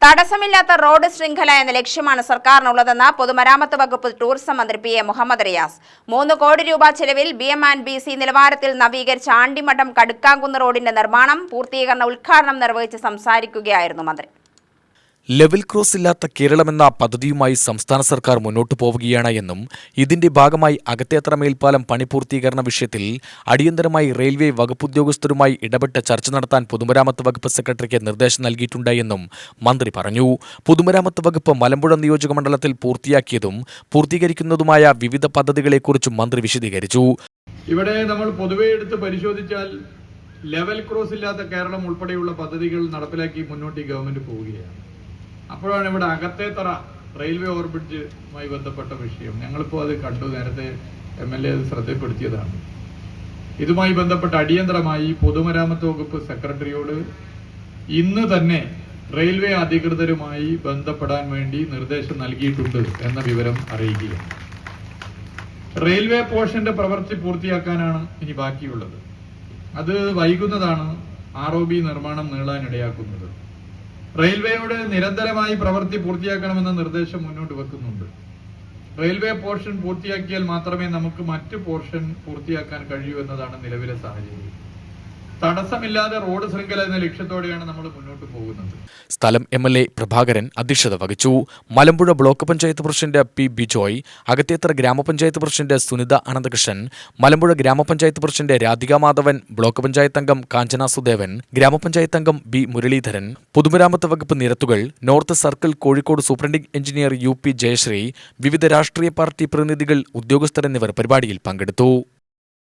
തടസ്സമില്ലാത്ത റോഡ് ശൃംഖല എന്ന ലക്ഷ്യമാണ് സർക്കാരിനുള്ളതെന്ന് പൊതുമരാമത്ത് വകുപ്പ് ടൂറിസം മന്ത്രി പി എ മുഹമ്മദ് റിയാസ്. 3 കോടി രൂപ ചെലവിൽ BM&BC നിലവാരത്തിൽ നവീകരിച്ച ആണ്ടിമഠം കടുക്കാംകുന്ന് റോഡിന്റെ നിർമ്മാണം പൂർത്തീകരണ ഉദ്ഘാടനം നിർവഹിച്ച് സംസാരിക്കുകയായിരുന്നു മന്ത്രി. ലെവൽ ക്രോസ് ഇല്ലാത്ത കേരളമെന്ന പദ്ധതിയുമായി സംസ്ഥാന സർക്കാർ മുന്നോട്ടു പോവുകയാണ് എന്നും ഇതിന്റെ ഭാഗമായി അകത്തേത്തറ മേൽപ്പാലം പണി പൂർത്തീകരണ വിഷയത്തിൽ അടിയന്തരമായി റെയിൽവേ വകുപ്പുദ്യോഗസ്ഥരുമായി ഇടപെട്ട് ചർച്ച നടത്താൻ പൊതുമരാമത്ത് വകുപ്പ് സെക്രട്ടറിക്ക് നിർദ്ദേശം നൽകിയിട്ടുണ്ട് എന്നും മന്ത്രി പറഞ്ഞു. പൊതുമരാമത്ത് വകുപ്പ് മലമ്പുഴ നിയോജകമണ്ഡലത്തിൽ പൂർത്തിയാക്കിയതും പൂർത്തീകരിക്കുന്നതുമായ വിവിധ പദ്ധതികളെക്കുറിച്ചും മന്ത്രി വിശദീകരിച്ചു. ഇവിടെ നമ്മൾ പൊതുവെ എടുത്ത് പരിശോധിച്ചാൽ ലെവൽ ക്രോസ് ഇല്ലാത്ത കേരളം ഉൾപ്പെടെയുള്ള പദ്ധതികൾ നടപ്പിലാക്കി മുന്നോട്ട് ഈ ഗവൺമെന്റ് പോവുകയാണ്. അപ്പോഴാണ് ഇവിടെ അകത്തേത്തറ റെയിൽവേ ഓവർബ്രിഡ്ജുമായി ബന്ധപ്പെട്ട വിഷയം. ഞങ്ങളിപ്പോൾ അത് കണ്ടു, നേരത്തെ MLA അത് ശ്രദ്ധപ്പെടുത്തിയതാണ്. ഇതുമായി ബന്ധപ്പെട്ട് അടിയന്തരമായി പൊതുമരാമത്ത് വകുപ്പ് സെക്രട്ടറിയോട് ഇന്ന് തന്നെ റെയിൽവേ അധികൃതരുമായി ബന്ധപ്പെടാൻ വേണ്ടി നിർദ്ദേശം നൽകിയിട്ടുണ്ട് എന്ന വിവരം അറിയിക്കുകയാണ്. റെയിൽവേ പോർഷന്റെ പ്രവൃത്തി പൂർത്തിയാക്കാനാണ് ഇനി ബാക്കിയുള്ളത്. അത് വൈകുന്നതാണ് ROB നിർമ്മാണം നീളാനിടയാക്കുന്നത്. റെയിൽവേയുടെ നിരന്തരമായി പ്രവൃത്തി പൂർത്തിയാക്കണമെന്ന നിർദ്ദേശം മുന്നോട്ട് വെക്കുന്നുണ്ട്. റെയിൽവേ പോർഷൻ പൂർത്തിയാക്കിയാൽ മാത്രമേ നമുക്ക് മറ്റ് പോർഷൻ പൂർത്തിയാക്കാൻ കഴിയൂ എന്നതാണ് നിലവിലെ സാഹചര്യം. തടസ്സമില്ലാതെ റോഡ് ശൃംഖല എന്ന ലക്ഷ്യത്തോടെയാണ് നമ്മൾ മുന്നോട്ട് പോകുന്നത്. സ്ഥലം MLA പ്രഭാകരൻ അധ്യക്ഷത വഹിച്ചു. Malampuzha block panchayat president P. Bijoy, Akathethara ഗ്രാമപഞ്ചായത്ത് പ്രസിഡന്റ് സുനിത അനന്തകൃഷ്ണൻ, മലമ്പുഴ ഗ്രാമപഞ്ചായത്ത് പ്രസിഡന്റ് രാധിക മാധവൻ, ബ്ലോക്ക് പഞ്ചായത്ത് അംഗം കാഞ്ചന സുദേവൻ, ഗ്രാമപഞ്ചായത്ത് അംഗം B. മുരളീധരൻ, പൊതുമരാമത്ത് വകുപ്പ് നിരത്തുകൾ north circle Kozhikode superintending engineer UP Jayasree, വിവിധ രാഷ്ട്രീയ പാർട്ടി പ്രതിനിധികൾ, ഉദ്യോഗസ്ഥർ എന്നിവർ പരിപാടിയിൽ പങ്കെടുത്തു.